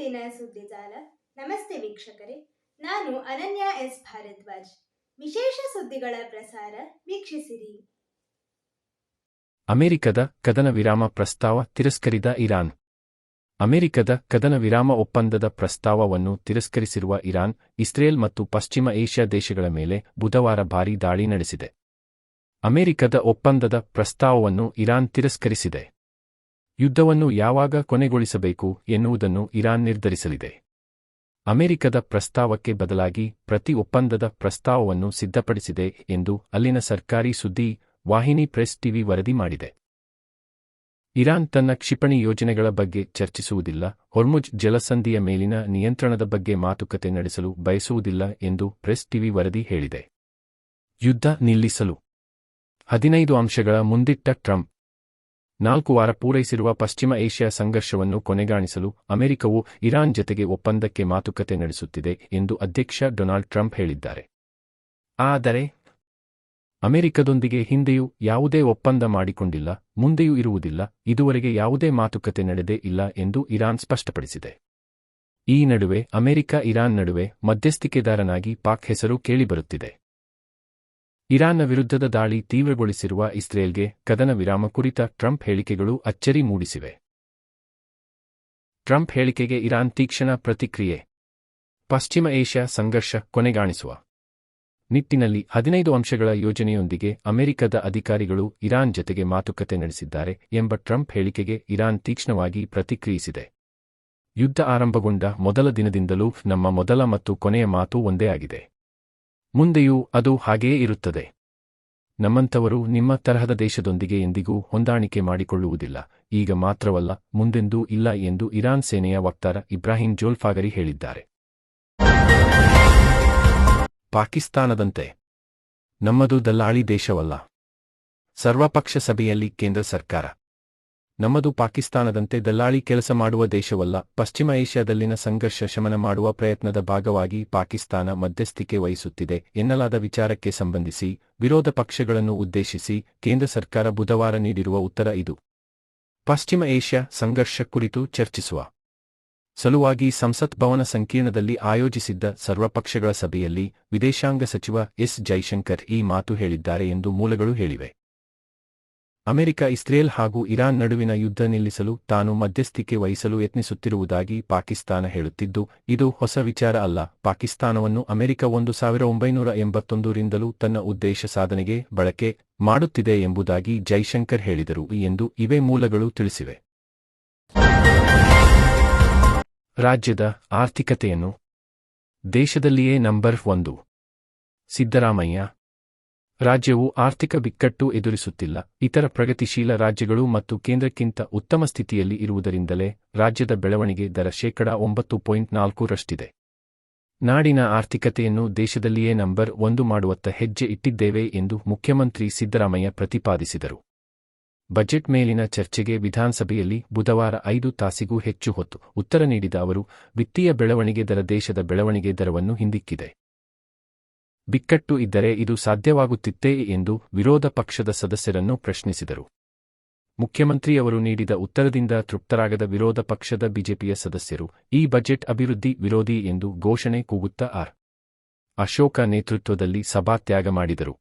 ಪ್ರತಿದಿನ ಸುದ್ದಿಜಾಲ. ನಮಸ್ತೆ ವೀಕ್ಷಕರೇ, ನಾನು ಅನನ್ಯ ಎಸ್ ಭಾರದ್ವಾಜ್. ವಿಶೇಷ ಸುದ್ದಿಗಳ ಪ್ರಸಾರ ವೀಕ್ಷಿಸಿರಿ. ಅಮೆರಿಕದ ಕದನ ವಿರಾಮ ಪ್ರಸ್ತಾವ ತಿರಸ್ಕರಿದ ಇರಾನ್. ಅಮೆರಿಕದ ಕದನ ವಿರಾಮ ಒಪ್ಪಂದದ ಪ್ರಸ್ತಾವವನ್ನು ತಿರಸ್ಕರಿಸಿರುವ ಇರಾನ್, ಇಸ್ರೇಲ್ ಮತ್ತು ಪಶ್ಚಿಮ ಏಷ್ಯಾ ದೇಶಗಳ ಮೇಲೆ ಬುಧವಾರ ಭಾರೀ ದಾಳಿ ನಡೆಸಿದೆ. ಅಮೆರಿಕದ ಒಪ್ಪಂದದ ಪ್ರಸ್ತಾವವನ್ನು ಇರಾನ್ ತಿರಸ್ಕರಿಸಿದೆ. ಯುದ್ಧವನ್ನು ಯಾವಾಗ ಕೊನೆಗೊಳಿಸಬೇಕು ಎನ್ನುವುದನ್ನು ಇರಾನ್ ನಿರ್ಧರಿಸಲಿದೆ. ಅಮೆರಿಕದ ಪ್ರಸ್ತಾವಕ್ಕೆ ಬದಲಾಗಿ ಪ್ರತಿ ಒಪ್ಪಂದದ ಪ್ರಸ್ತಾವವನ್ನು ಸಿದ್ಧಪಡಿಸಿದೆ ಎಂದು ಅಲ್ಲಿನ ಸರ್ಕಾರಿ ಸುದ್ದಿ ವಾಹಿನಿ ಪ್ರೆಸ್ ಟಿವಿ ವರದಿ ಮಾಡಿದೆ. ಇರಾನ್ ತನ್ನ ಕ್ಷಿಪಣಿ ಯೋಜನೆಗಳ ಬಗ್ಗೆ ಚರ್ಚಿಸುವುದಿಲ್ಲ, ಹೊರ್ಮುಜ್ ಜಲಸಂಧಿಯ ಮೇಲಿನ ನಿಯಂತ್ರಣದ ಬಗ್ಗೆ ಮಾತುಕತೆ ನಡೆಸಲು ಬಯಸುವುದಿಲ್ಲ ಎಂದು ಪ್ರೆಸ್ ಟಿವಿ ವರದಿ ಹೇಳಿದೆ. ಯುದ್ಧ ನಿಲ್ಲಿಸಲು 15 ಅಂಶಗಳ ಮುಂದಿಟ್ಟ ಟ್ರಂಪ್. 4 ವಾರ ಪೂರೈಸಿರುವ ಪಶ್ಚಿಮ ಏಷ್ಯಾ ಸಂಘರ್ಷವನ್ನು ಕೊನೆಗಾಣಿಸಲು ಅಮೆರಿಕವು ಇರಾನ್ ಜತೆಗೆ ಒಪ್ಪಂದಕ್ಕೆ ಮಾತುಕತೆ ನಡೆಸುತ್ತಿದೆ ಎಂದು ಅಧ್ಯಕ್ಷ ಡೊನಾಲ್ಡ್ ಟ್ರಂಪ್ ಹೇಳಿದ್ದಾರೆ. ಆದರೆ ಅಮೆರಿಕದೊಂದಿಗೆ ಹಿಂದೆಯೂ ಯಾವುದೇ ಒಪ್ಪಂದ ಮಾಡಿಕೊಂಡಿಲ್ಲ, ಮುಂದೆಯೂ ಇರುವುದಿಲ್ಲ, ಇದುವರೆಗೆ ಯಾವುದೇ ಮಾತುಕತೆ ನಡೆದೇ ಇಲ್ಲ ಎಂದು ಇರಾನ್ ಸ್ಪಷ್ಟಪಡಿಸಿದೆ. ಈ ನಡುವೆ ಅಮೆರಿಕ-ಇರಾನ್ ನಡುವೆ ಮಧ್ಯಸ್ಥಿಕೆದಾರನಾಗಿ ಪಾಕ್ ಹೆಸರು ಕೇಳಿಬರುತ್ತಿದೆ. ಇರಾನ್ನ ವಿರುದ್ಧದ ದಾಳಿ ತೀವ್ರಗೊಳಿಸಿರುವ ಇಸ್ರೇಲ್ಗೆ ಕದನ ವಿರಾಮ ಕುರಿತ ಟ್ರಂಪ್ ಹೇಳಿಕೆಗಳು ಅಚ್ಚರಿ ಮೂಡಿಸಿವೆ. ಟ್ರಂಪ್ ಹೇಳಿಕೆಗೆ ಇರಾನ್ ತೀಕ್ಷ್ಣ ಪ್ರತಿಕ್ರಿಯೆ. ಪಶ್ಚಿಮ ಏಷ್ಯಾ ಸಂಘರ್ಷ ಕೊನೆಗಾಣಿಸುವ ನಿಟ್ಟಿನಲ್ಲಿ 15 ಅಂಶಗಳ ಯೋಜನೆಯೊಂದಿಗೆ ಅಮೆರಿಕದ ಅಧಿಕಾರಿಗಳು ಇರಾನ್ ಜತೆಗೆ ಮಾತುಕತೆ ನಡೆಸಿದ್ದಾರೆ ಎಂಬ ಟ್ರಂಪ್ ಹೇಳಿಕೆಗೆ ಇರಾನ್ ತೀಕ್ಷ್ಣವಾಗಿ ಪ್ರತಿಕ್ರಿಯಿಸಿದೆ. ಯುದ್ಧ ಆರಂಭಗೊಂಡ ಮೊದಲ ದಿನದಿಂದಲೂ ನಮ್ಮ ಮೊದಲ ಮತ್ತು ಕೊನೆಯ ಮಾತು ಒಂದೇ ಆಗಿದೆ. ಮುಂದೆಯೂ ಅದು ಹಾಗೆಯೇ ಇರುತ್ತದೆ. ನಮ್ಮಂಥವರು ನಿಮ್ಮ ತರಹದ ದೇಶದೊಂದಿಗೆ ಎಂದಿಗೂ ಹೊಂದಾಣಿಕೆ ಮಾಡಿಕೊಳ್ಳುವುದಿಲ್ಲ, ಈಗ ಮಾತ್ರವಲ್ಲ ಮುಂದೆಂದೂ ಇಲ್ಲ ಎಂದು ಇರಾನ್ ಸೇನೆಯ ವಕ್ತಾರ ಇಬ್ರಾಹಿಂ ಜೋಲ್ಫಾಗರಿ ಹೇಳಿದ್ದಾರೆ. ಪಾಕಿಸ್ತಾನದಂತೆ ನಮ್ಮದು ದಲ್ಲಾಳಿ ದೇಶವಲ್ಲ. ಸರ್ವಪಕ್ಷ ಸಭೆಯಲ್ಲಿ ಕೇಂದ್ರ ಸರ್ಕಾರ. ನಮ್ಮದು ಪಾಕಿಸ್ತಾನದಂತೆ ದಲ್ಲಾಳಿ ಕೆಲಸ ಮಾಡುವ ದೇಶವಲ್ಲ. ಪಶ್ಚಿಮ ಏಷ್ಯಾದಲ್ಲಿನ ಸಂಘರ್ಷ ಶಮನ ಮಾಡುವ ಪ್ರಯತ್ನದ ಭಾಗವಾಗಿ ಪಾಕಿಸ್ತಾನ ಮಧ್ಯಸ್ಥಿಕೆ ವಹಿಸುತ್ತಿದೆ ಎನ್ನಲಾದ ವಿಚಾರಕ್ಕೆ ಸಂಬಂಧಿಸಿ ವಿರೋಧ ಪಕ್ಷಗಳನ್ನು ಉದ್ದೇಶಿಸಿ ಕೇಂದ್ರ ಸರ್ಕಾರ ಬುಧವಾರ ನೀಡಿರುವ ಉತ್ತರ ಇದು. ಪಶ್ಚಿಮ ಏಷ್ಯಾ ಸಂಘರ್ಷ ಕುರಿತು ಚರ್ಚಿಸುವ ಸಲುವಾಗಿ ಸಂಸತ್ ಭವನ ಸಂಕೀರ್ಣದಲ್ಲಿ ಆಯೋಜಿಸಿದ್ದ ಸರ್ವಪಕ್ಷಗಳ ಸಭೆಯಲ್ಲಿ ವಿದೇಶಾಂಗ ಸಚಿವ ಎಸ್ ಜೈಶಂಕರ್ ಈ ಮಾತು ಹೇಳಿದ್ದಾರೆ ಎಂದು ಮೂಲಗಳು ಹೇಳಿವೆ. ಅಮೆರಿಕ ಇಸ್ರೇಲ್ ಹಾಗೂ ಇರಾನ್ ನಡುವಿನ ಯುದ್ಧ ನಿಲ್ಲಿಸಲು ತಾನು ಮಧ್ಯಸ್ಥಿಕೆ ವಹಿಸಲು ಯತ್ನಿಸುತ್ತಿರುವುದಾಗಿ ಪಾಕಿಸ್ತಾನ ಹೇಳುತ್ತಿದ್ದು, ಇದು ಹೊಸ ವಿಚಾರ ಅಲ್ಲ. ಪಾಕಿಸ್ತಾನವನ್ನು ಅಮೆರಿಕ 1981 ರಿಂದಲೂ ತನ್ನ ಉದ್ದೇಶ ಸಾಧನೆಗೆ ಬಳಕೆ ಮಾಡುತ್ತಿದೆ ಎಂಬುದಾಗಿ ಜೈಶಂಕರ್ ಹೇಳಿದರು ಎಂದು ಇವೇ ಮೂಲಗಳು ತಿಳಿಸಿವೆ. ರಾಜ್ಯದ ಆರ್ಥಿಕತೆಯನ್ನು ದೇಶದಲ್ಲಿಯೇ ನಂಬರ್ 1 ಸಿದ್ದರಾಮಯ್ಯ. ರಾಜ್ಯವು ಆರ್ಥಿಕ ಬಿಕ್ಕಟ್ಟು ಎದುರಿಸುತ್ತಿಲ್ಲ. ಇತರ ಪ್ರಗತಿಶೀಲ ರಾಜ್ಯಗಳು ಮತ್ತು ಕೇಂದ್ರಕ್ಕಿಂತ ಉತ್ತಮ ಸ್ಥಿತಿಯಲ್ಲಿ ಇರುವುದರಿಂದಲೇ ರಾಜ್ಯದ ಬೆಳವಣಿಗೆ ದರ 9.4ರಷ್ಟಿದೆ. ನಾಡಿನ ಆರ್ಥಿಕತೆಯನ್ನು ದೇಶದಲ್ಲಿಯೇ ನಂಬರ್ 1 ಮಾಡುವತ್ತ ಹೆಜ್ಜೆ ಇಟ್ಟಿದ್ದೇವೆ ಎಂದು ಮುಖ್ಯಮಂತ್ರಿ ಸಿದ್ದರಾಮಯ್ಯ ಪ್ರತಿಪಾದಿಸಿದರು. ಬಜೆಟ್ ಮೇಲಿನ ಚರ್ಚೆಗೆ ವಿಧಾನಸಭೆಯಲ್ಲಿ ಬುಧವಾರ 5 ತಾಸಿಗೂ ಹೆಚ್ಚು ಹೊತ್ತು ಉತ್ತರ ನೀಡಿದ ಅವರು, ವಿತ್ತೀಯ ಬೆಳವಣಿಗೆ ದರ ದೇಶದ ಬೆಳವಣಿಗೆ ದರವನ್ನು ಹಿಂದಿಕ್ಕಿದೆ. ಬಿಕ್ಕಟ್ಟು ಇದ್ದರೆ ಇದು ಸಾಧ್ಯವಾಗುತ್ತಿತ್ತೇ ಎಂದು ವಿರೋಧ ಪಕ್ಷದ ಸದಸ್ಯರನ್ನು ಪ್ರಶ್ನಿಸಿದರು. ಮುಖ್ಯಮಂತ್ರಿಯವರು ನೀಡಿದ ಉತ್ತರದಿಂದ ತೃಪ್ತರಾಗದ ವಿರೋಧ ಪಕ್ಷದ ಬಿಜೆಪಿಯ ಸದಸ್ಯರು ಈ ಬಜೆಟ್ ಅಭಿವೃದ್ಧಿ ವಿರೋಧಿ ಎಂದು ಘೋಷಣೆ ಕೂಗುತ್ತಾ ಆರ್. ಅಶೋಕ ನೇತೃತ್ವದಲ್ಲಿ ಸಭಾತ್ಯಾಗ ಮಾಡಿದರು.